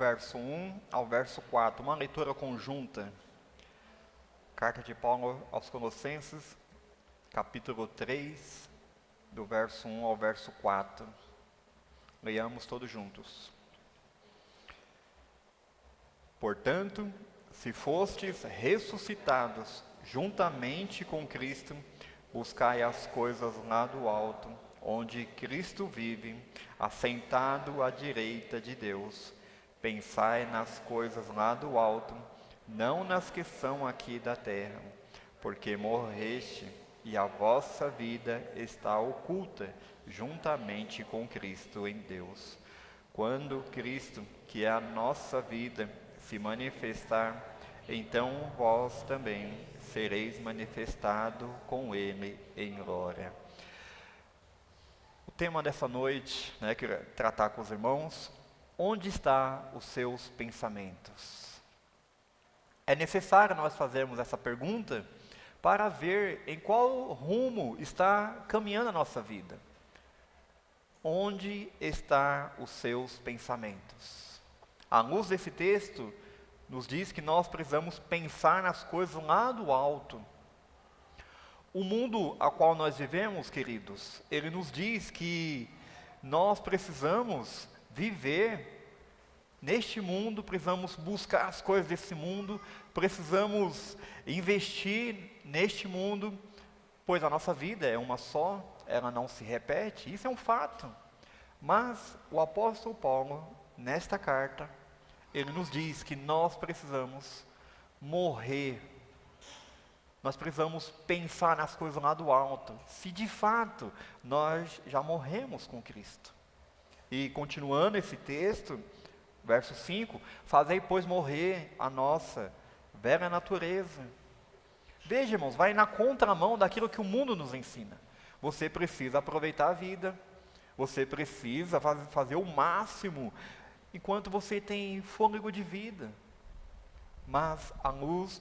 verso 1 ao verso 4, uma leitura conjunta. Carta de Paulo aos Colossenses, capítulo 3, do verso 1 ao verso 4. Leiamos todos juntos. Portanto, se fostes ressuscitados juntamente com Cristo, buscai as coisas lá do alto, onde Cristo vive, assentado à direita de Deus. Pensai nas coisas lá do alto, não nas que são aqui da terra, porque morreste e a vossa vida está oculta juntamente com Cristo em Deus. Quando Cristo, que é a nossa vida, se manifestar, então vós também sereis manifestado com Ele em glória. O tema dessa noite, quero tratar com os irmãos, onde estão os seus pensamentos? É necessário nós fazermos essa pergunta para ver em qual rumo está caminhando a nossa vida. Onde estão os seus pensamentos? À luz desse texto, nos diz que nós precisamos pensar nas coisas lá do alto. O mundo a qual nós vivemos, queridos, ele nos diz que nós precisamos viver neste mundo, precisamos buscar as coisas desse mundo, precisamos investir neste mundo, pois a nossa vida é uma só, ela não se repete, isso é um fato. Mas o apóstolo Paulo, nesta carta, ele nos diz que nós precisamos morrer. Nós precisamos pensar nas coisas lá do alto. Se de fato nós já morremos com Cristo. E continuando esse texto, verso 5, fazei pois morrer a nossa velha natureza. Veja, irmãos, vai na contramão daquilo que o mundo nos ensina. Você precisa aproveitar a vida. Você precisa fazer o máximo enquanto você tem fôlego de vida. Mas, à luz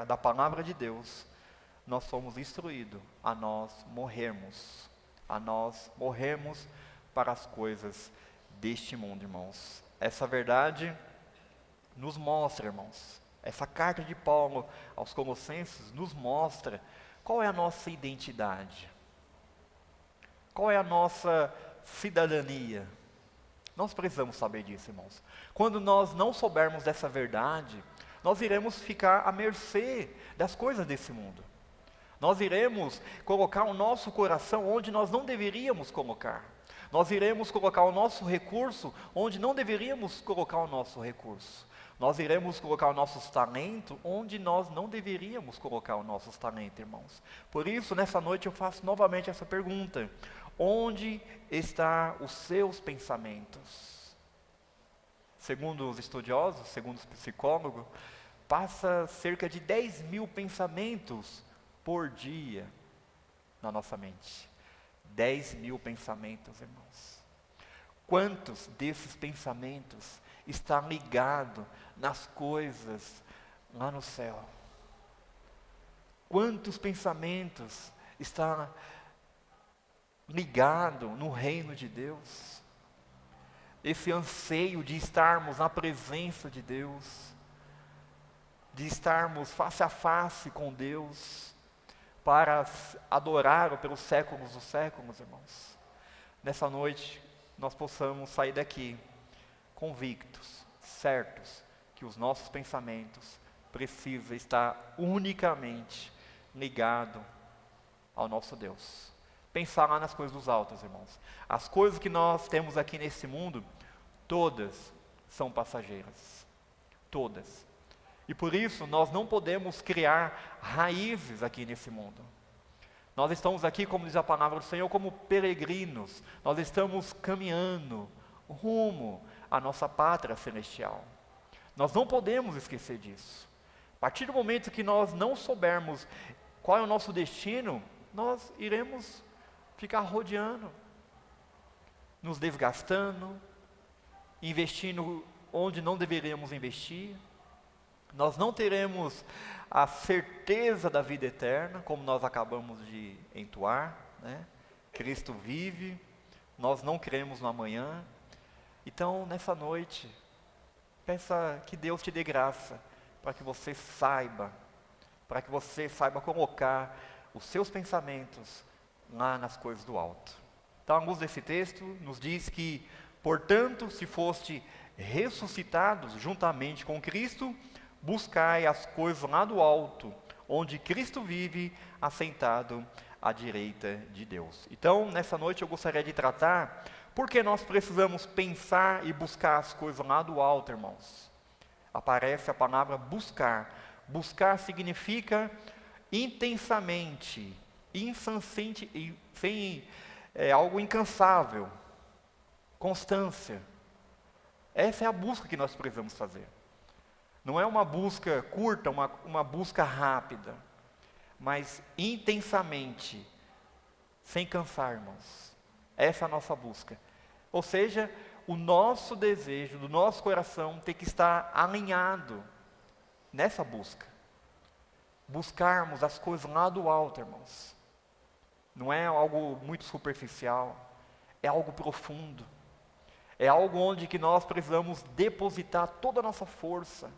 da palavra de Deus, nós somos instruídos a nós morrermos. A nós morrermos para as coisas deste mundo, irmãos. Essa verdade nos mostra, irmãos. Essa carta de Paulo aos Colossenses nos mostra qual é a nossa identidade. Qual é a nossa cidadania? Nós precisamos saber disso, irmãos. Quando nós não soubermos dessa verdade, nós iremos ficar à mercê das coisas desse mundo. Nós iremos colocar o nosso coração onde nós não deveríamos colocar. Nós iremos colocar o nosso recurso onde não deveríamos colocar o nosso recurso. Nós iremos colocar os nossos talentos onde nós não deveríamos colocar os nossos talentos, irmãos. Por isso, nessa noite eu faço novamente essa pergunta. Onde estão os seus pensamentos? Segundo os estudiosos, segundo os psicólogos, passa cerca de 10.000 pensamentos por dia na nossa mente. 10.000 pensamentos, irmãos. Quantos desses pensamentos estão ligados nas coisas lá no céu? Quantos pensamentos estão ligados no reino de Deus? Esse anseio de estarmos na presença de Deus, de estarmos face a face com Deus, para adorá-lo pelos séculos dos séculos, irmãos. Nessa noite, nós possamos sair daqui convictos, certos, que os nossos pensamentos precisam estar unicamente ligados ao nosso Deus. Pensar lá nas coisas dos altos, irmãos. As coisas que nós temos aqui nesse mundo, todas são passageiras. Todas. E por isso, nós não podemos criar raízes aqui nesse mundo. Nós estamos aqui, como diz a palavra do Senhor, como peregrinos. Nós estamos caminhando rumo à nossa pátria celestial. Nós não podemos esquecer disso. A partir do momento que nós não soubermos qual é o nosso destino, nós iremos ficar rodeando, nos desgastando, investindo onde não deveríamos investir. Nós não teremos a certeza da vida eterna, como nós acabamos de entoar, Cristo vive, nós não cremos no amanhã. Então, nessa noite, Peça que Deus te dê graça, para que você saiba colocar os seus pensamentos lá nas coisas do alto. Então, à luz desse texto, nos diz que, portanto, se foste ressuscitados juntamente com Cristo, buscai as coisas lá do alto, onde Cristo vive, assentado à direita de Deus. Então, nessa noite eu gostaria de tratar por que nós precisamos pensar e buscar as coisas lá do alto, irmãos. Aparece a palavra buscar. Buscar significa intensamente, incessante, algo incansável, constância. Essa é a busca que nós precisamos fazer. Não é uma busca curta, uma busca rápida, mas intensamente, sem cansar, irmãos. Essa é a nossa busca. Ou seja, o nosso desejo do nosso coração tem que estar alinhado nessa busca. Buscarmos as coisas lá do alto, irmãos. Não é algo muito superficial, é algo profundo. É algo onde que nós precisamos depositar toda a nossa força,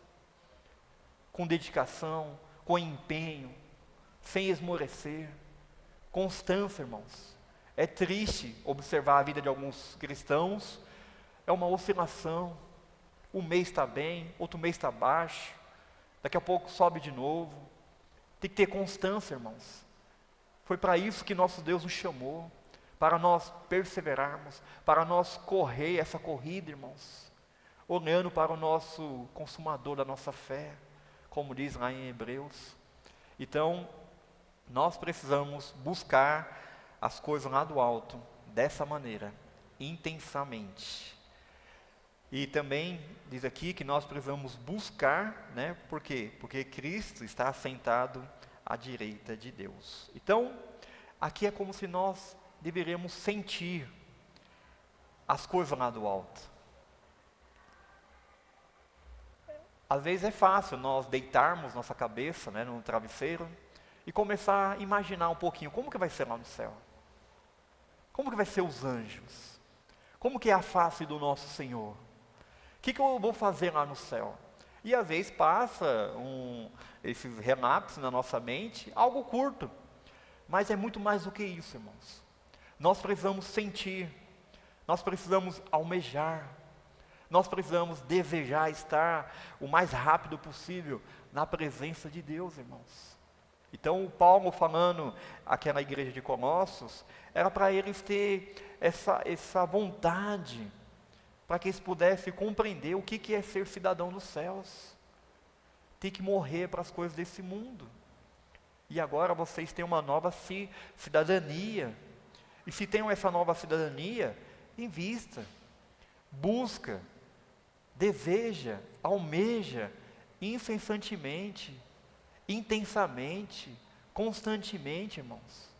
com dedicação, com empenho, sem esmorecer, constância, irmãos. É triste observar a vida de alguns cristãos, é uma oscilação, um mês está bem, outro mês está baixo, daqui a pouco sobe de novo. Tem que ter constância, irmãos. Foi para isso que nosso Deus nos chamou, para nós perseverarmos, para nós correr essa corrida, irmãos, olhando para o nosso consumador da nossa fé, como diz lá em Hebreus. Então, nós precisamos buscar as coisas lá do alto, dessa maneira, intensamente. E também diz aqui que nós precisamos buscar, né? Por quê? Porque Cristo está assentado à direita de Deus. Então, aqui é como se nós deveríamos sentir as coisas lá do alto. Às vezes é fácil nós deitarmos nossa cabeça, né, no travesseiro e começar a imaginar um pouquinho como que vai ser lá no céu. Como que vai ser os anjos? Como que é a face do nosso Senhor? O que eu vou fazer lá no céu? E às vezes passa esses relapsos na nossa mente, algo curto. Mas é muito mais do que isso, irmãos. Nós precisamos sentir, nós precisamos almejar, nós precisamos desejar estar o mais rápido possível na presença de Deus, irmãos. Então, o Paulo falando àquela igreja de Colossos, era para eles ter essa vontade, para que eles pudessem compreender o que é ser cidadão dos céus. Tem que morrer para as coisas desse mundo. E agora vocês têm uma nova cidadania. E se tem essa nova cidadania, invista, busca, deseja, almeja, incessantemente, intensamente, constantemente, irmãos.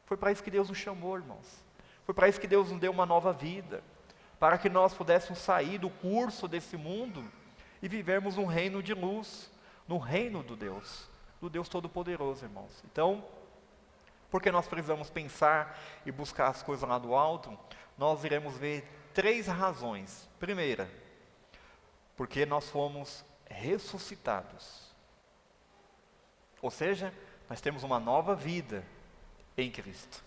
Foi para isso que Deus nos chamou, irmãos. Foi para isso que Deus nos deu uma nova vida, para que nós pudéssemos sair do curso desse mundo e vivermos um reino de luz, no reino do Deus Todo-Poderoso, irmãos. Então, porque nós precisamos pensar e buscar as coisas lá do alto, nós iremos ver 3 razões. Primeira, porque nós fomos ressuscitados. Ou seja, nós temos uma nova vida em Cristo.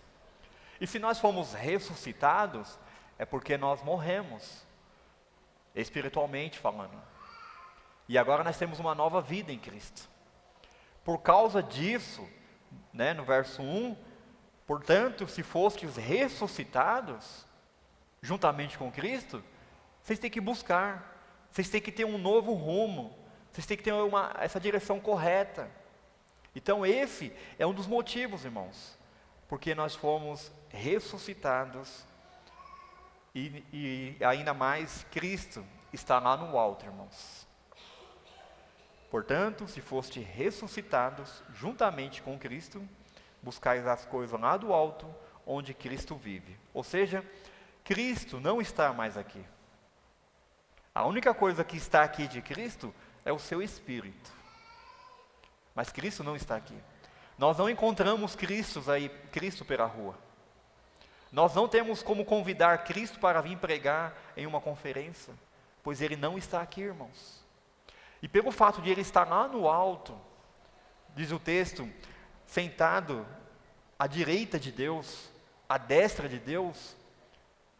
E se nós fomos ressuscitados, é porque nós morremos, espiritualmente falando. E agora nós temos uma nova vida em Cristo. Por causa disso, né, no verso 1, portanto, se fostes ressuscitados, juntamente com Cristo, vocês têm que buscar, vocês têm que ter um novo rumo, vocês têm que ter essa direção correta. Então esse é um dos motivos, irmãos, porque nós fomos ressuscitados e ainda mais Cristo está lá no alto, irmãos. Portanto, se foste ressuscitados juntamente com Cristo, buscais as coisas lá do alto, onde Cristo vive. Ou seja, Cristo não está mais aqui. A única coisa que está aqui de Cristo é o seu Espírito. Mas Cristo não está aqui. Nós não encontramos Cristo pela rua. Nós não temos como convidar Cristo para vir pregar em uma conferência. pois Ele não está aqui, irmãos. E pelo fato de Ele estar lá no alto, diz o texto, sentado à direita de Deus, à destra de Deus,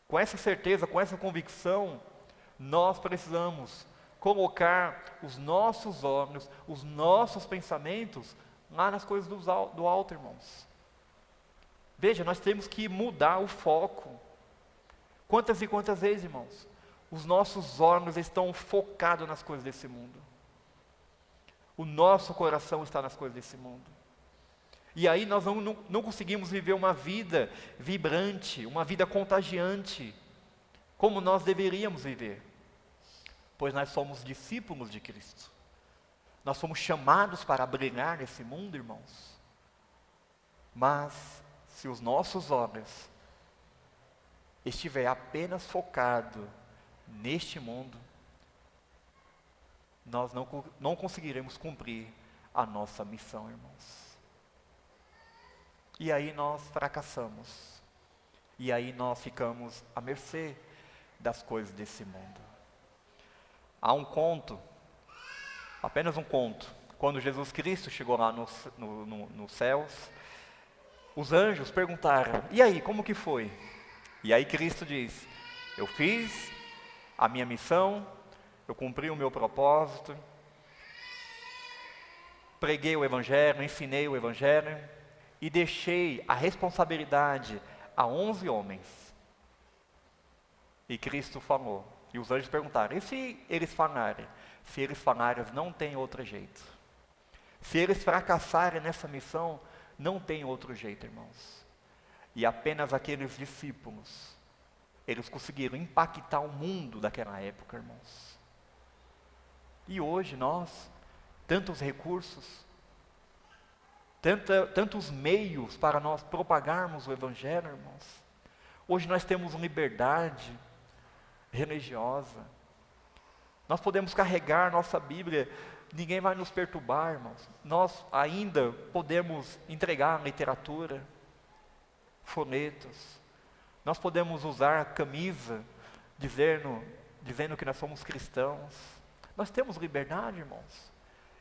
com essa certeza, com essa convicção, nós precisamos colocar os nossos olhos, os nossos pensamentos lá nas coisas do alto, irmãos. Veja, nós temos que mudar o foco. Quantas e quantas vezes, irmãos, os nossos olhos estão focados nas coisas desse mundo. O nosso coração está nas coisas desse mundo. E aí nós não conseguimos viver uma vida vibrante, uma vida contagiante, como nós deveríamos viver. Pois nós somos discípulos de Cristo. Nós somos chamados para brilhar nesse mundo, irmãos. Mas, se os nossos olhos estiver apenas focado neste mundo, nós não conseguiremos cumprir a nossa missão, irmãos. E aí nós fracassamos. E aí nós ficamos à mercê das coisas desse mundo. Há um conto, apenas um conto, quando Jesus Cristo chegou lá nos céus, os anjos perguntaram, e aí, como que foi? E aí Cristo diz, eu fiz a minha missão, eu cumpri o meu propósito, preguei o Evangelho, ensinei o Evangelho, e deixei a responsabilidade a 11 homens. E Cristo falou, e os anjos perguntaram, e se eles falarem? Se eles falarem, não tem outro jeito. Se eles fracassarem nessa missão, não tem outro jeito, irmãos. E apenas aqueles discípulos, eles conseguiram impactar o mundo daquela época, irmãos. E hoje nós, tantos recursos, tantos meios para nós propagarmos o Evangelho, irmãos. Hoje nós temos liberdade religiosa. Nós podemos carregar nossa Bíblia, ninguém vai nos perturbar, irmãos. Nós ainda podemos entregar literatura, folhetos. Nós podemos usar camisa, dizendo que nós somos cristãos. Nós temos liberdade, irmãos.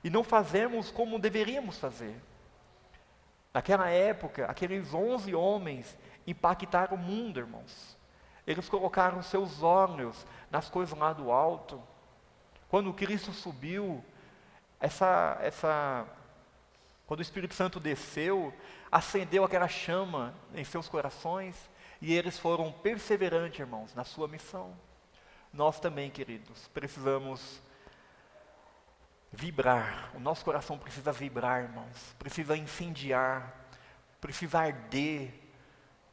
E não fazemos como deveríamos fazer. Naquela época, aqueles 11 homens impactaram o mundo, irmãos. Eles colocaram seus olhos nas coisas lá do alto. Quando Cristo subiu, quando o Espírito Santo desceu, acendeu aquela chama em seus corações, e eles foram perseverantes, irmãos, na sua missão. Nós também, queridos, precisamos vibrar, o nosso coração precisa vibrar, irmãos, precisa incendiar, precisa arder,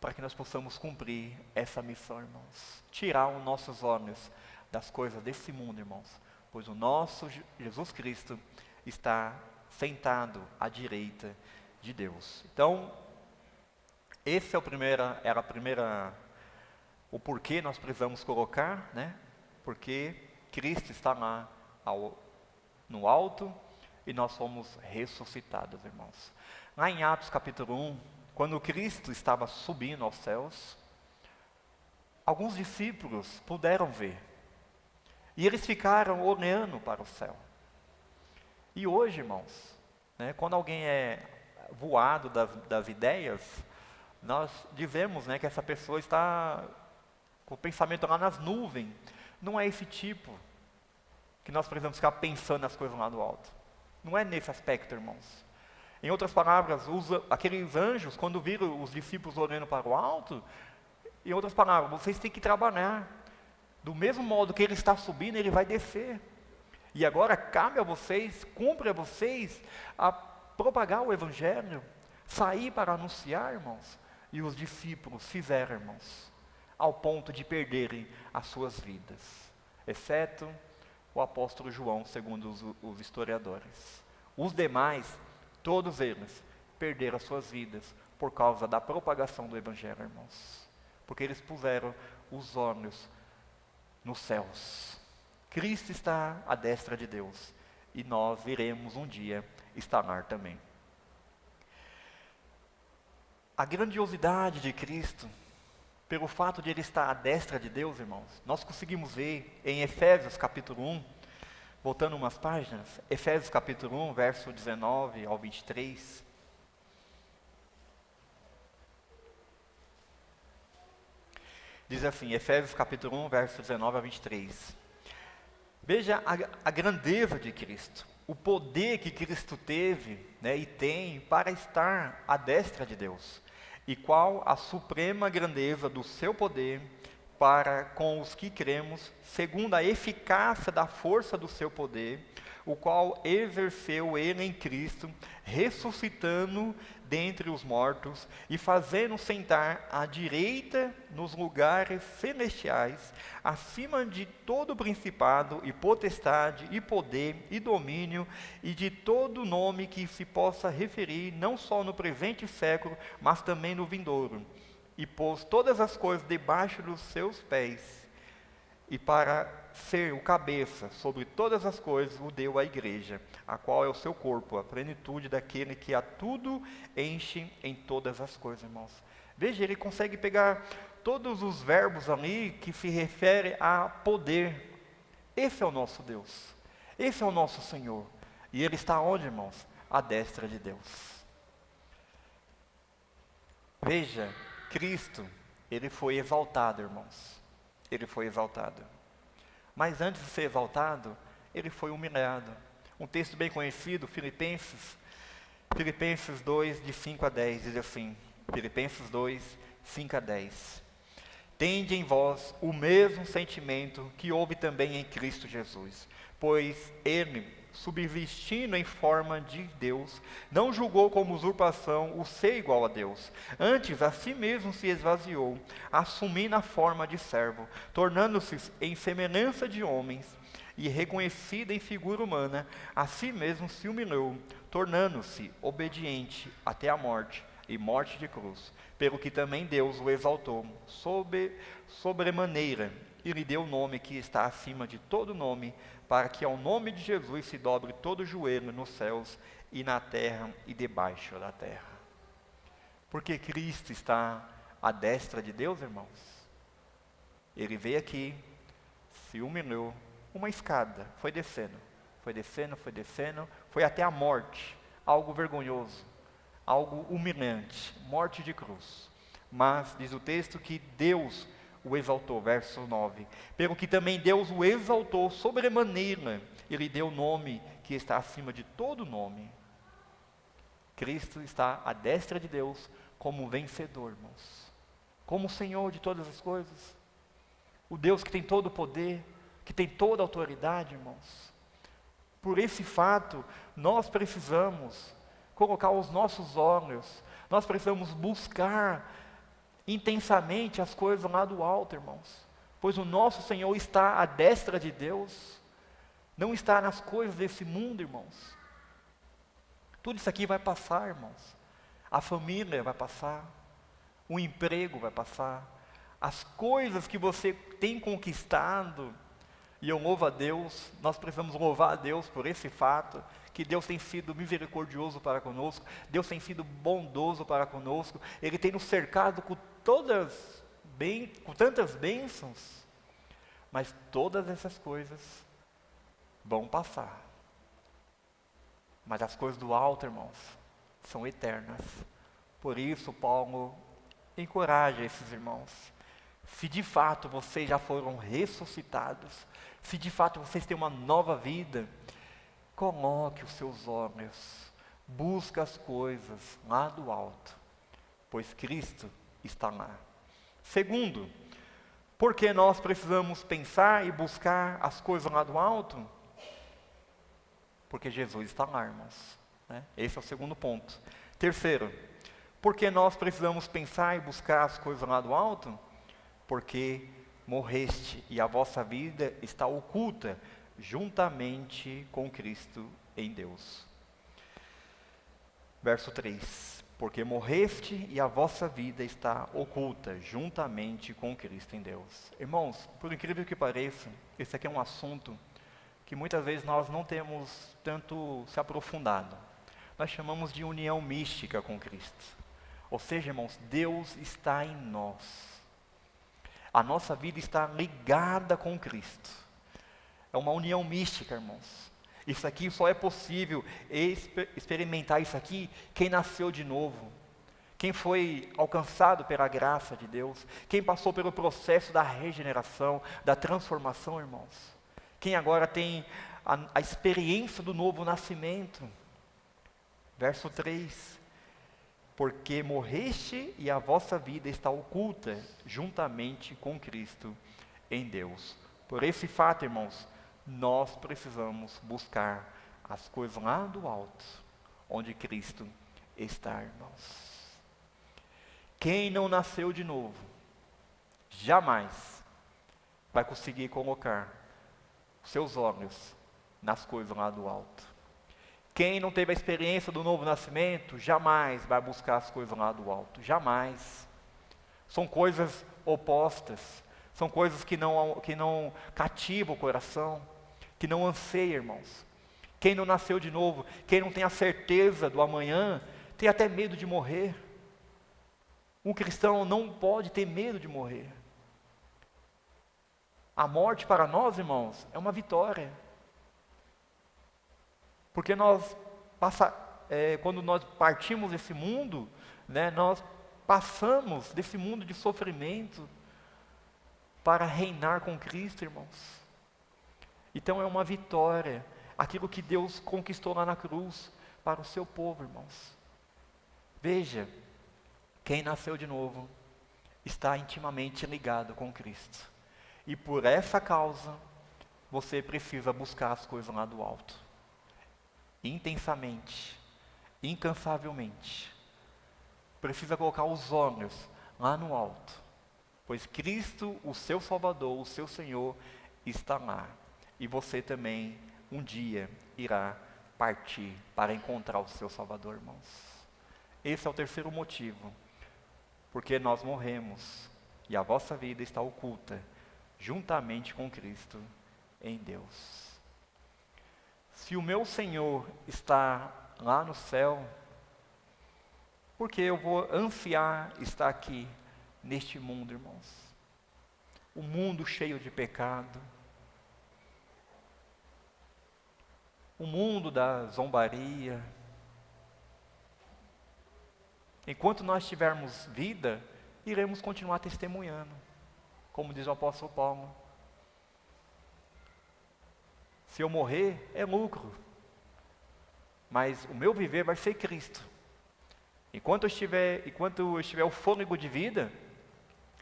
para que nós possamos cumprir essa missão, irmãos. Tirar os nossos olhos das coisas desse mundo, irmãos, pois o nosso Jesus Cristo está sentado à direita de Deus. Então, esse é o porquê nós precisamos colocar, né? Porque Cristo está lá no alto e nós somos ressuscitados, irmãos. Lá em Atos capítulo 1, quando Cristo estava subindo aos céus, alguns discípulos puderam ver. E eles ficaram olhando para o céu. E hoje, irmãos, né, quando alguém é voado das ideias, nós dizemos, né, que essa pessoa está com o pensamento lá nas nuvens. Não é esse tipo que nós precisamos ficar pensando nas coisas lá do alto. Não é nesse aspecto, irmãos. Em outras palavras, aqueles anjos, quando viram os discípulos olhando para o alto, em outras palavras, vocês têm que trabalhar. Do mesmo modo que ele está subindo, ele vai descer. E agora cabe a vocês, cumpre a vocês, a propagar o Evangelho, sair para anunciar, irmãos. E os discípulos fizeram, irmãos, ao ponto de perderem as suas vidas. Exceto o apóstolo João, segundo os historiadores. Os demais, todos eles, perderam as suas vidas por causa da propagação do Evangelho, irmãos. Porque eles puseram os olhos nos céus. Cristo está à destra de Deus. E nós iremos um dia estar lá também. A grandiosidade de Cristo pelo fato de ele estar à destra de Deus, irmãos, nós conseguimos ver em Efésios capítulo 1, voltando umas páginas, Efésios capítulo 1, verso 19 ao 23. Diz assim, Efésios capítulo 1, verso 19 a 23. Veja a grandeza de Cristo, o poder que Cristo teve, né, e tem para estar à destra de Deus. E qual a suprema grandeza do seu poder para com os que cremos, segundo a eficácia da força do seu poder, o qual exerceu ele em Cristo, ressuscitando dentre os mortos e fazendo sentar à direita nos lugares celestiais, acima de todo principado e potestade e poder e domínio e de todo nome que se possa referir, não só no presente século, mas também no vindouro. E pôs todas as coisas debaixo dos seus pés, e para ser o cabeça sobre todas as coisas, o deu à igreja, a qual é o seu corpo, a plenitude daquele que a tudo enche em todas as coisas, irmãos. Veja, ele consegue pegar todos os verbos ali que se referem a poder. Esse é o nosso Deus, esse é o nosso Senhor. E ele está onde, irmãos? À destra de Deus. Veja, Cristo, ele foi exaltado, irmãos. Ele foi exaltado. Mas antes de ser exaltado, ele foi humilhado. Um texto bem conhecido, Filipenses 2, de 5 a 10, diz assim, Filipenses 2, 5 a 10. Tende em vós o mesmo sentimento que houve também em Cristo Jesus, pois ele, subsistindo em forma de Deus, não julgou como usurpação o ser igual a Deus. Antes, a si mesmo se esvaziou, assumindo a forma de servo, tornando-se em semelhança de homens, e reconhecido em figura humana, a si mesmo se humilhou, tornando-se obediente até a morte, e morte de cruz, pelo que também Deus o exaltou sobremaneira, e lhe deu o nome que está acima de todo nome, para que ao nome de Jesus se dobre todo o joelho nos céus e na terra e debaixo da terra. Porque Cristo está à destra de Deus, irmãos. Ele veio aqui, se humilhou, uma escada, foi descendo, foi até a morte, algo vergonhoso, algo humilhante, morte de cruz. Mas, diz o texto, que Deus o exaltou, verso 9, pelo que também Deus o exaltou sobremaneira, ele deu o nome que está acima de todo nome. Cristo está à destra de Deus como vencedor, irmãos, como o Senhor de todas as coisas, o Deus que tem todo o poder, que tem toda a autoridade, irmãos. Por esse fato, nós precisamos colocar os nossos olhos, nós precisamos buscar intensamente as coisas lá do alto, irmãos, pois o nosso Senhor está à destra de Deus, não está nas coisas desse mundo, irmãos. Tudo isso aqui vai passar, irmãos. A família vai passar, o emprego vai passar, as coisas que você tem conquistado, e eu louvo a Deus, nós precisamos louvar a Deus por esse fato, que Deus tem sido misericordioso para conosco, Deus tem sido bondoso para conosco, Ele tem nos cercado com tantas bênçãos, mas todas essas coisas vão passar. Mas as coisas do alto, irmãos, são eternas. Por isso, Paulo encoraja esses irmãos. Se de fato vocês já foram ressuscitados, se de fato vocês têm uma nova vida, coloque os seus olhos, busque as coisas lá do alto, pois Cristo está lá. Segundo, porque nós precisamos pensar e buscar as coisas lá do alto? Porque Jesus está lá, irmãos, né? Esse é o segundo ponto. Terceiro, porque nós precisamos pensar e buscar as coisas lá do alto? Porque morreste e a vossa vida está oculta juntamente com Cristo em Deus. Verso 3. Porque morreste e a vossa vida está oculta juntamente com Cristo em Deus. Irmãos, por incrível que pareça, esse aqui é um assunto que muitas vezes nós não temos tanto se aprofundado. Nós chamamos de união mística com Cristo. Ou seja, irmãos, Deus está em nós. A nossa vida está ligada com Cristo. É uma união mística, irmãos. Isso aqui só é possível experimentar isso aqui quem nasceu de novo. Quem foi alcançado pela graça de Deus. Quem passou pelo processo da regeneração, da transformação, irmãos. Quem agora tem a experiência do novo nascimento. Verso 3. Porque morreste e a vossa vida está oculta juntamente com Cristo em Deus. Por esse fato, irmãos, nós precisamos buscar as coisas lá do alto, onde Cristo está, irmãos. Quem não nasceu de novo, jamais vai conseguir colocar seus olhos nas coisas lá do alto. Quem não teve a experiência do novo nascimento, jamais vai buscar as coisas lá do alto. Jamais. São coisas opostas. São coisas que não cativam o coração, que não anseia, irmãos. Quem não nasceu de novo, quem não tem a certeza do amanhã, tem até medo de morrer. Um cristão não pode ter medo de morrer. A morte para nós, irmãos, é uma vitória. Porque quando nós partimos desse mundo, né, nós passamos desse mundo de sofrimento para reinar com Cristo, irmãos. Então é uma vitória, aquilo que Deus conquistou lá na cruz para o seu povo, irmãos. Veja, quem nasceu de novo está intimamente ligado com Cristo. E por essa causa, você precisa buscar as coisas lá do alto. Intensamente, incansavelmente. Precisa colocar os olhos lá no alto, pois Cristo, o seu Salvador, o seu Senhor, está lá. E você também, um dia, irá partir para encontrar o seu Salvador, irmãos. Esse é o terceiro motivo, porque nós morremos, e a vossa vida está oculta, juntamente com Cristo, em Deus. Se o meu Senhor está lá no céu, por que eu vou ansiar estar aqui, neste mundo, irmãos? O mundo cheio de pecado, o mundo da zombaria. Enquanto nós tivermos vida, iremos continuar testemunhando, como diz o apóstolo Paulo. Se eu morrer, é lucro. Mas o meu viver vai ser Cristo. Enquanto eu estiver o fôlego de vida,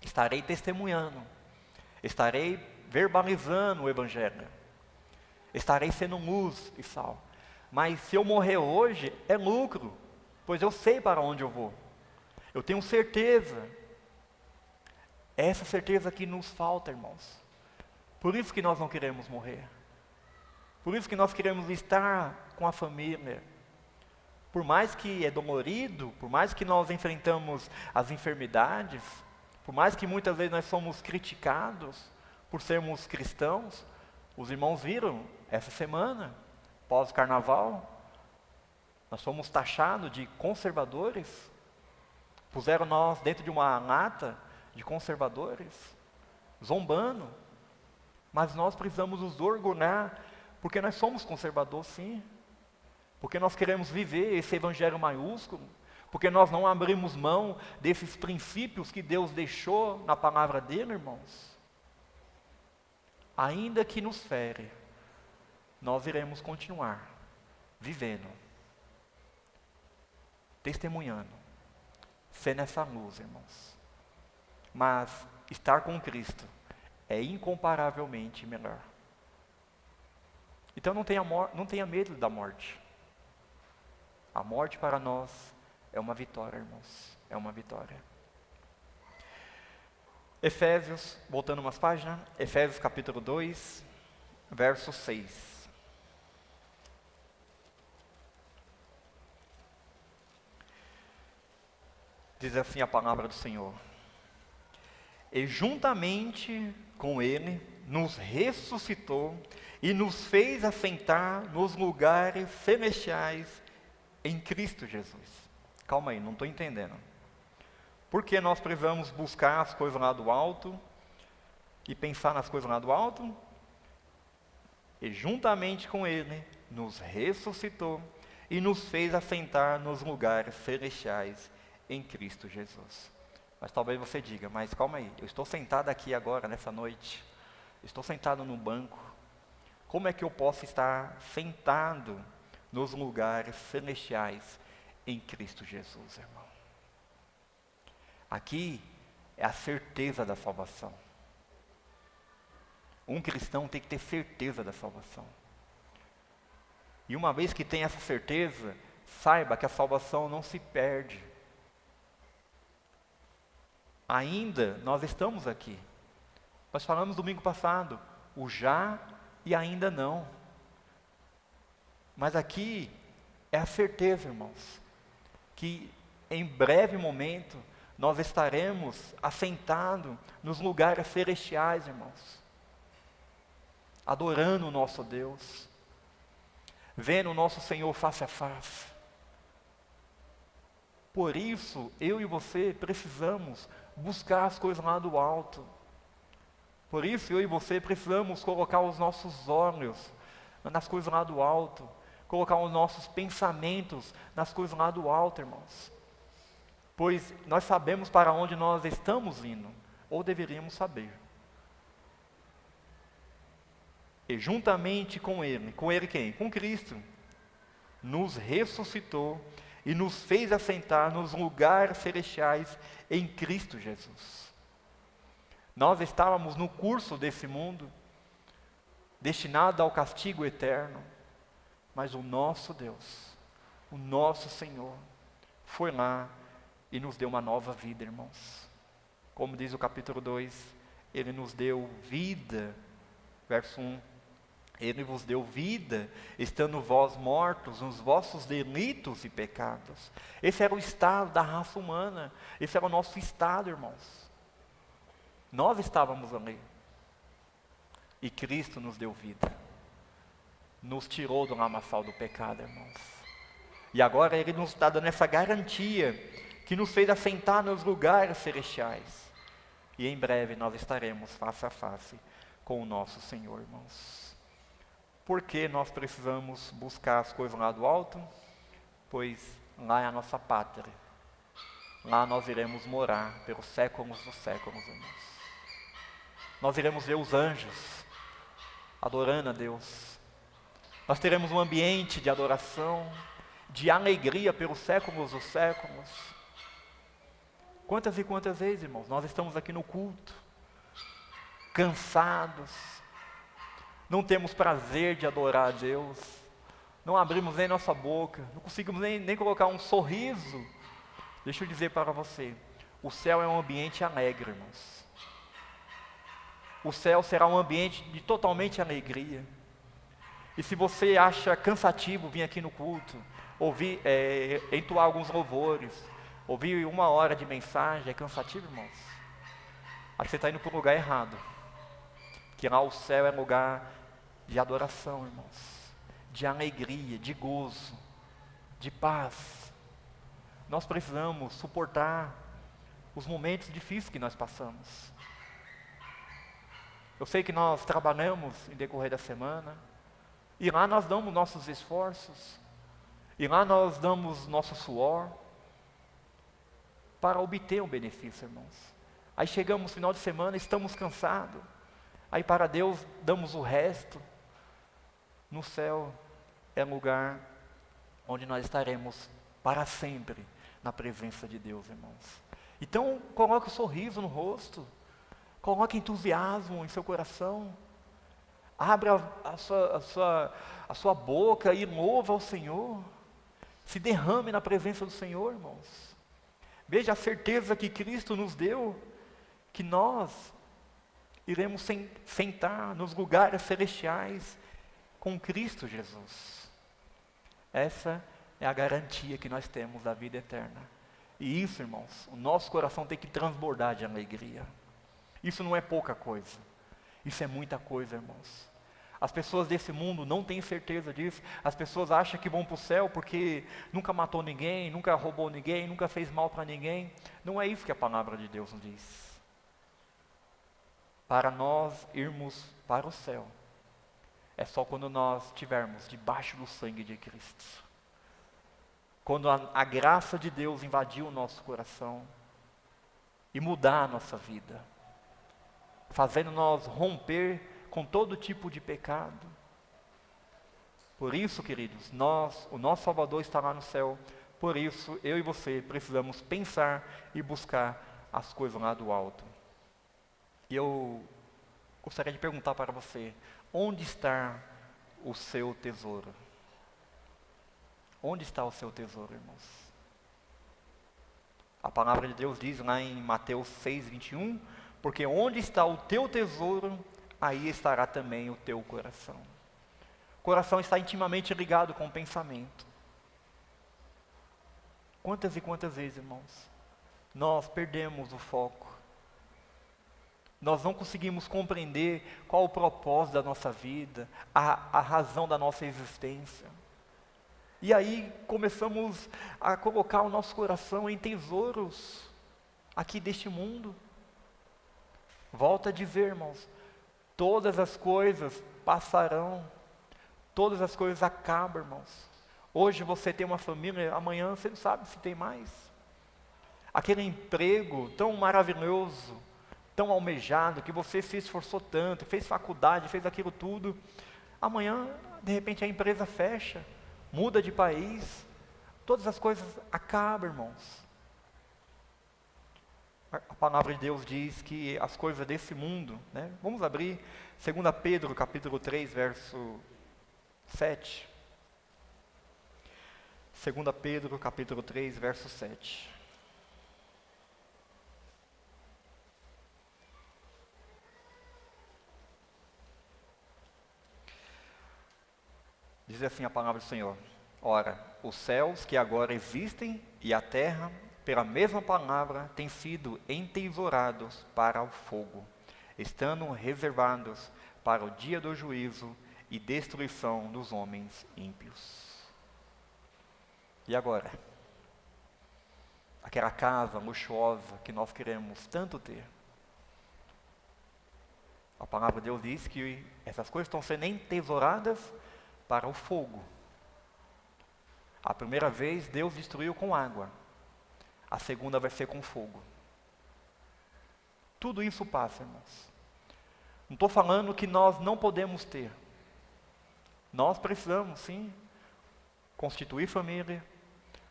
estarei testemunhando. Estarei verbalizando o Evangelho. Estarei sendo luz e sal. Mas se eu morrer hoje, é lucro. Pois eu sei para onde eu vou. Eu tenho certeza. É essa certeza que nos falta, irmãos. Por isso que nós não queremos morrer. Por isso que nós queremos estar com a família. Por mais que é dolorido, por mais que nós enfrentamos as enfermidades, por mais que muitas vezes nós somos criticados por sermos cristãos, os irmãos viram essa semana, pós-carnaval, nós fomos taxados de conservadores, puseram nós dentro de uma lata de conservadores, zombando, mas nós precisamos nos orgulhar, porque nós somos conservadores, sim. Porque nós queremos viver esse evangelho maiúsculo. Porque nós não abrimos mão desses princípios que Deus deixou na palavra dele, irmãos. Ainda que nos fere, nós iremos continuar vivendo, testemunhando, sendo essa luz, irmãos. Mas estar com Cristo é incomparavelmente melhor. Então não tenha medo da morte. A morte para nós é uma vitória, irmãos. É uma vitória. Efésios, voltando umas páginas, Efésios capítulo 2, verso 6. Diz assim a palavra do Senhor: e juntamente com Ele nos ressuscitou e nos fez assentar nos lugares celestiais em Cristo Jesus. Calma aí, não estou entendendo. Por que nós precisamos buscar as coisas lá do alto? e pensar nas coisas lá do alto, e juntamente com Ele nos ressuscitou e nos fez assentar nos lugares celestiais em Cristo Jesus. Mas talvez você diga, mas calma aí, eu estou sentado aqui agora, nessa noite, estou sentado no banco, como é que eu posso estar sentado nos lugares celestiais em Cristo Jesus, irmão? Aqui é a certeza da salvação. Um cristão tem que ter certeza da salvação. E uma vez que tem essa certeza, saiba que a salvação não se perde. Ainda nós estamos aqui. Nós falamos domingo passado, o já e ainda não. Mas aqui é a certeza, irmãos, que em breve momento nós estaremos assentados nos lugares celestiais, irmãos, adorando o nosso Deus, vendo o nosso Senhor face a face. Por isso, eu e você precisamos buscar as coisas lá do alto. Por isso, eu e você precisamos colocar os nossos olhos nas coisas lá do alto, colocar os nossos pensamentos nas coisas lá do alto, irmãos. Pois nós sabemos para onde nós estamos indo, ou deveríamos saber. E juntamente com Ele quem? Com Cristo, nos ressuscitou e nos fez assentar nos lugares celestiais em Cristo Jesus. Nós estávamos no curso desse mundo, destinado ao castigo eterno, mas o nosso Deus, o nosso Senhor, foi lá e nos deu uma nova vida, irmãos. Como diz o capítulo 2, Ele nos deu vida, verso 1, Ele vos deu vida, estando vós mortos nos vossos delitos e pecados. Esse era o estado da raça humana, esse era o nosso estado, irmãos. Nós estávamos ali, e Cristo nos deu vida, nos tirou do lamaçal do pecado, irmãos. E agora Ele nos está dando essa garantia, que nos fez assentar nos lugares celestiais. E em breve nós estaremos face a face com o nosso Senhor, irmãos. Por que nós precisamos buscar as coisas lá do alto? Pois lá é a nossa pátria. Lá nós iremos morar pelos séculos dos séculos, irmãos. Nós iremos ver os anjos adorando a Deus. Nós teremos um ambiente de adoração, de alegria pelos séculos dos séculos. Quantas e quantas vezes, irmãos, nós estamos aqui no culto, cansados, não temos prazer de adorar a Deus, não abrimos nem nossa boca, não conseguimos nem colocar um sorriso. Deixa eu dizer para você, o céu é um ambiente alegre, irmãos. O céu será um ambiente de totalmente alegria. E se você acha cansativo vir aqui no culto, ouvir, entoar alguns louvores, ouvir 1 hora de mensagem, é cansativo, irmãos? Acho que você está indo para o lugar errado. Que lá o céu é lugar de adoração, irmãos, de alegria, de gozo, de paz. Nós precisamos suportar os momentos difíceis que nós passamos. Eu sei que nós trabalhamos em decorrer da semana, e lá nós damos nossos esforços, e lá nós damos nosso suor, para obter um benefício, irmãos. Aí chegamos no final de semana, estamos cansados, aí para Deus damos o resto. No céu é um lugar onde nós estaremos para sempre na presença de Deus, irmãos. Então coloque um sorriso no rosto, coloque entusiasmo em seu coração, abra a sua boca e louva ao Senhor, se derrame na presença do Senhor, irmãos. Veja a certeza que Cristo nos deu, que nós iremos sentar nos lugares celestiais com Cristo Jesus. Essa é a garantia que nós temos da vida eterna. E isso, irmãos, o nosso coração tem que transbordar de alegria. Isso não é pouca coisa, isso é muita coisa, irmãos. As pessoas desse mundo não têm certeza disso. As pessoas acham que vão para o céu porque nunca matou ninguém, nunca roubou ninguém, nunca fez mal para ninguém. Não é isso que a palavra de Deus nos diz. A para nós irmos para o céu, é só quando nós estivermos debaixo do sangue de Cristo. Quando a graça de Deus invadir o nosso coração e mudar a nossa vida, fazendo nós romper com todo tipo de pecado. Por isso, queridos, o nosso Salvador está lá no céu. Por isso, eu e você precisamos pensar e buscar as coisas lá do alto. E eu gostaria de perguntar para você, onde está o seu tesouro? Onde está o seu tesouro, irmãos? A palavra de Deus diz lá em Mateus 6:21, porque onde está o teu tesouro, aí estará também o teu coração. O coração está intimamente ligado com o pensamento. Quantas e quantas vezes, irmãos, nós perdemos o foco. Nós não conseguimos compreender qual o propósito da nossa vida, a razão da nossa existência. E aí começamos a colocar o nosso coração em tesouros aqui deste mundo. Volto a dizer, irmãos, todas as coisas passarão, todas as coisas acabam, irmãos. Hoje você tem uma família, amanhã você não sabe se tem mais. Aquele emprego tão maravilhoso, tão almejado, que você se esforçou tanto, fez faculdade, fez aquilo tudo, amanhã, de repente, a empresa fecha, muda de país, todas as coisas acabam, irmãos. A palavra de Deus diz que as coisas desse mundo, né? Vamos abrir 2 Pedro, capítulo 3, verso 7. 2 Pedro, capítulo 3, verso 7. Diz assim a palavra do Senhor: ora, os céus que agora existem e a terra, pela mesma palavra, têm sido entesourados para o fogo, estando reservados para o dia do juízo e destruição dos homens ímpios. E agora? Aquela casa luxuosa que nós queremos tanto ter. A palavra de Deus diz que essas coisas estão sendo entesouradas para o fogo. A primeira vez Deus destruiu com água, a segunda vai ser com fogo. Tudo isso passa, irmãos. Não estou falando que nós não podemos ter. Nós precisamos, sim, constituir família.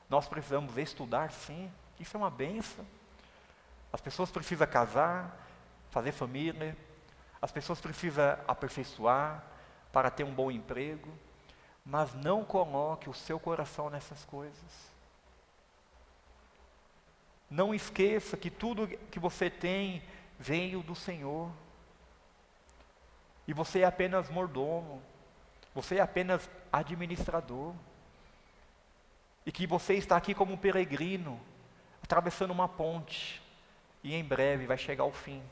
Nós precisamos estudar, sim. Isso é uma bênção. As pessoas precisam casar, fazer família. As pessoas precisam aperfeiçoar para ter um bom emprego. Mas não coloque o seu coração nessas coisas. Não esqueça que tudo que você tem veio do Senhor. E você é apenas mordomo. Você é apenas administrador. E que você está aqui como um peregrino, atravessando uma ponte. E em breve vai chegar o fim.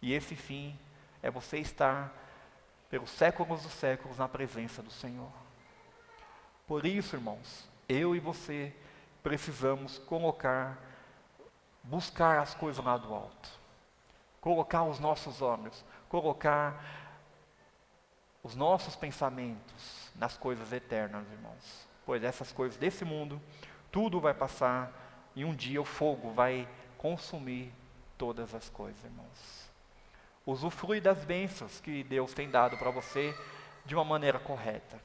E esse fim é você estar pelos séculos dos séculos na presença do Senhor. Por isso, irmãos, eu e você precisamos buscar as coisas lá do alto. Colocar os nossos olhos, colocar os nossos pensamentos nas coisas eternas, irmãos. Pois essas coisas desse mundo, tudo vai passar e um dia o fogo vai consumir todas as coisas, irmãos. Usufrui das bênçãos que Deus tem dado para você de uma maneira correta,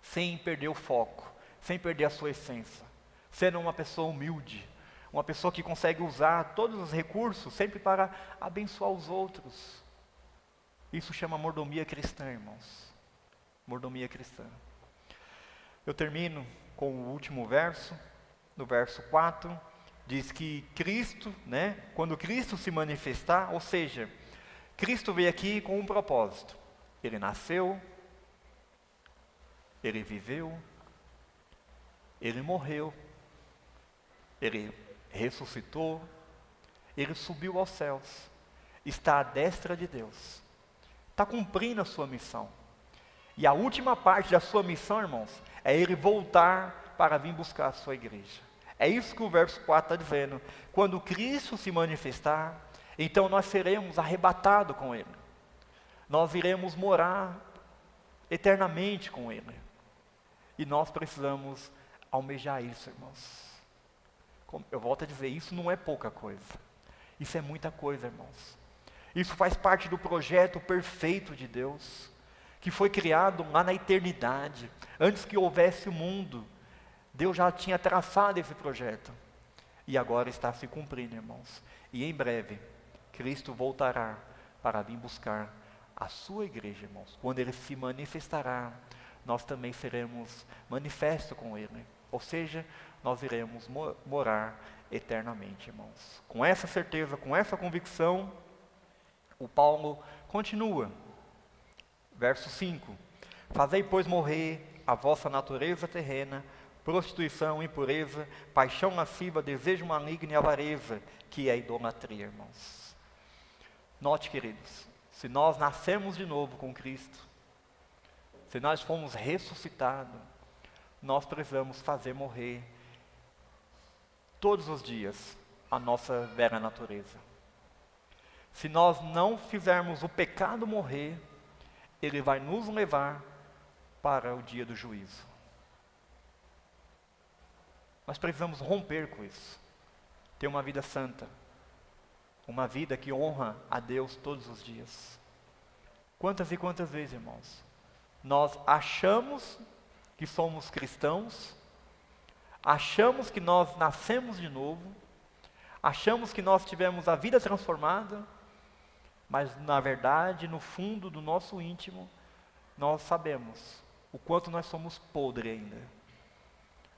sem perder o foco, sem perder a sua essência, sendo uma pessoa humilde, uma pessoa que consegue usar todos os recursos sempre para abençoar os outros. Isso chama mordomia cristã, irmãos. Mordomia cristã. Eu termino com o último verso, no verso 4, diz que Cristo, quando Cristo se manifestar, ou seja, Cristo veio aqui com um propósito. Ele nasceu, Ele viveu, Ele morreu, Ele ressuscitou, Ele subiu aos céus, está à destra de Deus, está cumprindo a sua missão. E a última parte da sua missão, irmãos, é Ele voltar para vir buscar a sua igreja. É isso que o verso 4 está dizendo. Quando Cristo se manifestar, Então nós seremos arrebatados com Ele. Nós iremos morar eternamente com Ele. E nós precisamos almejar isso, irmãos. Eu volto a dizer, isso não é pouca coisa. Isso é muita coisa, irmãos. Isso faz parte do projeto perfeito de Deus, que foi criado lá na eternidade. Antes que houvesse o mundo, Deus já tinha traçado esse projeto. E agora está se cumprindo, irmãos. E em breve, Cristo voltará para vir buscar a sua igreja, irmãos. Quando Ele se manifestará, nós também seremos manifestos com Ele. Ou seja, nós iremos morar eternamente, irmãos. Com essa certeza, com essa convicção, o Paulo continua. Verso 5. Fazei, pois, morrer a vossa natureza terrena, prostituição, impureza, paixão lasciva, desejo maligno e avareza, que é a idolatria, irmãos. Note, queridos, se nós nascemos de novo com Cristo, se nós fomos ressuscitados, nós precisamos fazer morrer todos os dias a nossa velha natureza. Se nós não fizermos o pecado morrer, ele vai nos levar para o dia do juízo. Nós precisamos romper com isso. Ter uma vida santa. Uma vida que honra a Deus todos os dias. Quantas e quantas vezes, irmãos, nós achamos que somos cristãos, achamos que nós nascemos de novo, achamos que nós tivemos a vida transformada, mas na verdade, no fundo do nosso íntimo, nós sabemos o quanto nós somos podres ainda,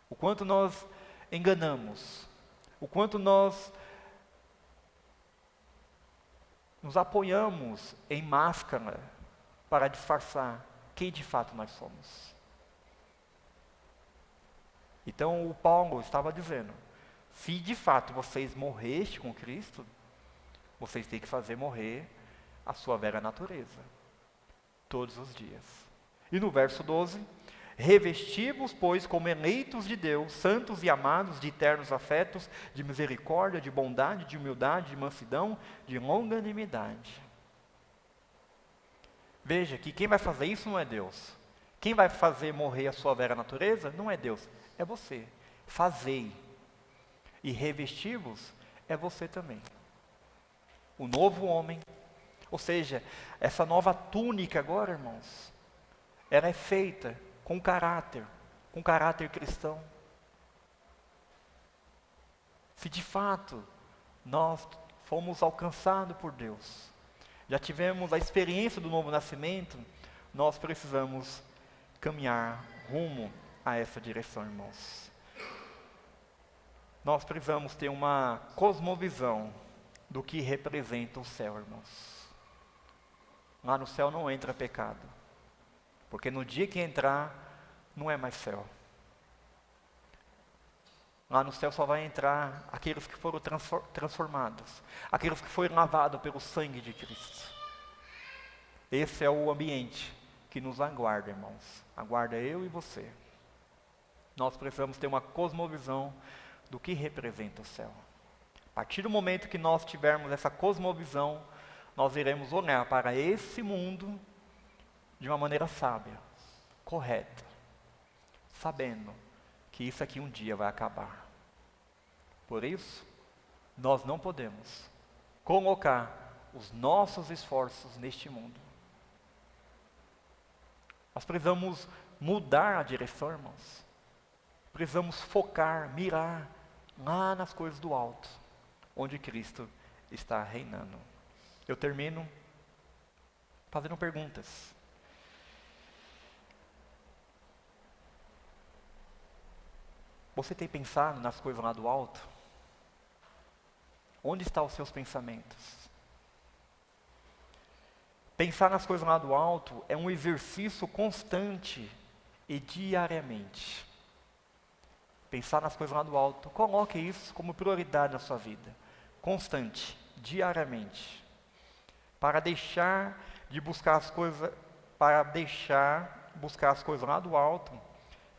o quanto nós enganamos, o quanto nós nos apoiamos em máscara para disfarçar quem de fato nós somos. Então o Paulo estava dizendo, se de fato vocês morreste com Cristo, vocês têm que fazer morrer a sua velha natureza, todos os dias. E no verso 12, revesti-vos, pois, como eleitos de Deus, santos e amados, de eternos afetos, de misericórdia, de bondade, de humildade, de mansidão, de longanimidade. Veja que quem vai fazer isso não é Deus. Quem vai fazer morrer a sua velha natureza não é Deus, é você. Fazei. E revesti-vos é você também. O novo homem, ou seja, essa nova túnica agora, irmãos, ela é feita com caráter cristão. Se de fato nós fomos alcançados por Deus, já tivemos a experiência do novo nascimento, nós precisamos caminhar rumo a essa direção, irmãos. Nós precisamos ter uma cosmovisão do que representa o céu, irmãos. Lá no céu não entra pecado, porque no dia que entrar, não é mais céu. Lá no céu só vai entrar aqueles que foram transformados, aqueles que foram lavados pelo sangue de Cristo. Esse é o ambiente que nos aguarda, irmãos. Aguarda eu e você. Nós precisamos ter uma cosmovisão do que representa o céu. A partir do momento que nós tivermos essa cosmovisão, nós iremos olhar para esse mundo de uma maneira sábia, correta, sabendo que isso aqui um dia vai acabar. Por isso, nós não podemos colocar os nossos esforços neste mundo. Nós precisamos mudar a direção, irmãos. Precisamos focar, mirar lá nas coisas do alto, onde Cristo está reinando. Eu termino fazendo perguntas. Você tem pensado nas coisas lá do alto? Onde estão os seus pensamentos? Pensar nas coisas lá do alto é um exercício constante e diariamente. Pensar nas coisas lá do alto, coloque isso como prioridade na sua vida, constante, diariamente. Para deixar de buscar as coisas, buscar as coisas lá do alto,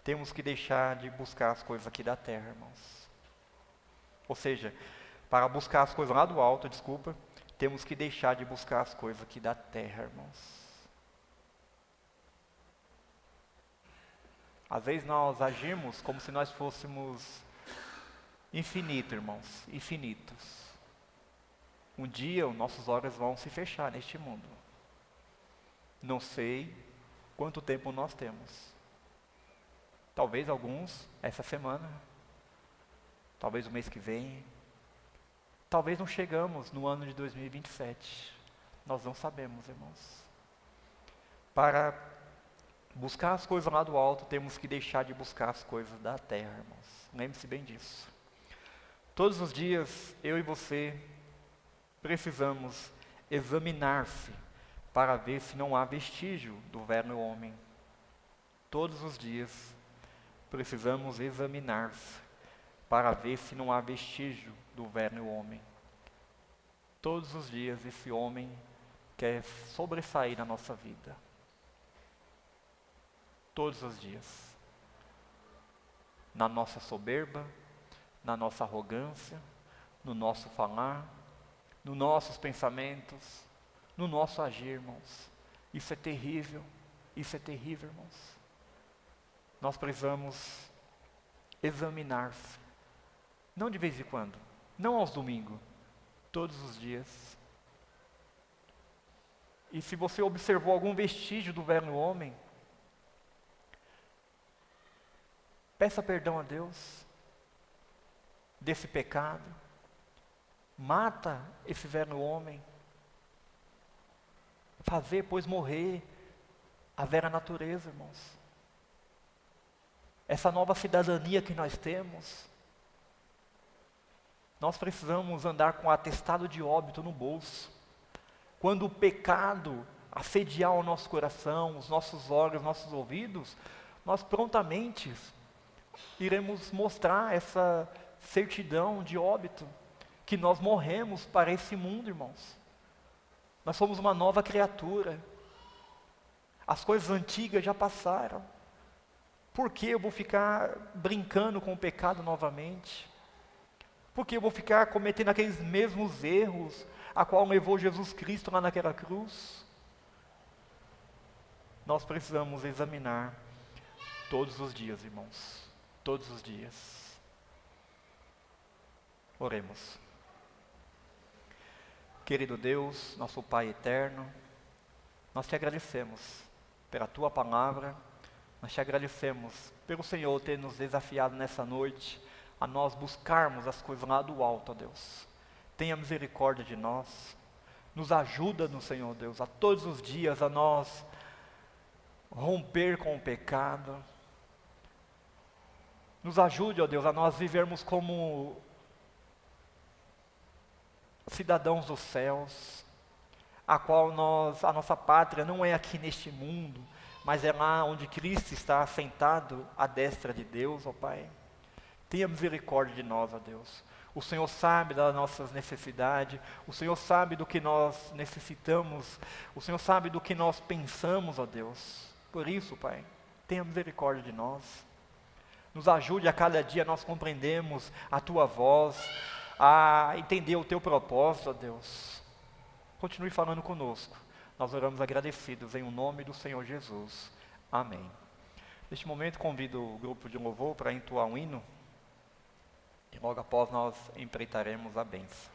temos que deixar de buscar as coisas aqui da terra, irmãos. Ou seja, para buscar as coisas lá do alto, temos que deixar de buscar as coisas aqui da terra, irmãos. Às vezes nós agimos como se nós fôssemos infinitos, irmãos, infinitos. Um dia os nossos olhos vão se fechar neste mundo. Não sei quanto tempo nós temos. Talvez alguns essa semana, talvez o mês que vem, talvez não chegamos no ano de 2027. Nós não sabemos, irmãos. Para buscar as coisas lá do alto, temos que deixar de buscar as coisas da terra, irmãos. Lembre-se bem disso. Todos os dias, eu e você precisamos examinar-se para ver se não há vestígio do velho homem. Todos os dias, precisamos examinar-se para ver se não há vestígio do velho homem. Todos os dias, esse homem quer sobressair na nossa vida. Todos os dias. Na nossa soberba, na nossa arrogância, no nosso falar, nos nossos pensamentos, no nosso agir, irmãos. Isso é terrível, irmãos. Nós precisamos examinar-se, não de vez em quando, não aos domingos, todos os dias. E se você observou algum vestígio do velho homem, peça perdão a Deus desse pecado. Mata esse velho homem. Fazer, pois, morrer a velha natureza, irmãos. Essa nova cidadania que nós temos. Nós precisamos andar com o atestado de óbito no bolso. Quando o pecado assediar o nosso coração, os nossos olhos, os nossos ouvidos, nós prontamente iremos mostrar essa certidão de óbito, que nós morremos para esse mundo, irmãos. Nós somos uma nova criatura. As coisas antigas já passaram. Por que eu vou ficar brincando com o pecado novamente? Por que eu vou ficar cometendo aqueles mesmos erros a qual levou Jesus Cristo lá naquela cruz? Nós precisamos examinar todos os dias, irmãos. Todos os dias. Oremos. Querido Deus, nosso Pai eterno, nós te agradecemos pela Tua palavra, nós te agradecemos pelo Senhor ter nos desafiado nessa noite a nós buscarmos as coisas lá do alto, ó Deus. Tenha misericórdia de nós, nos ajuda no Senhor Deus, a todos os dias a nós romper com o pecado. Nos ajude, ó Deus, a nós vivermos como cidadãos dos céus, a nossa pátria não é aqui neste mundo, mas é lá onde Cristo está assentado à destra de Deus, ó Pai. Tenha misericórdia de nós, ó Deus. O Senhor sabe das nossas necessidades, o Senhor sabe do que nós necessitamos, o Senhor sabe do que nós pensamos, ó Deus. Por isso, Pai, tenha misericórdia de nós. Nos ajude a cada dia nós compreendemos a Tua voz, a entender o Teu propósito, ó Deus. Continue falando conosco. Nós oramos agradecidos em o nome do Senhor Jesus. Amém. Neste momento convido o grupo de louvor para entoar um hino. E logo após nós empreitaremos a bênção.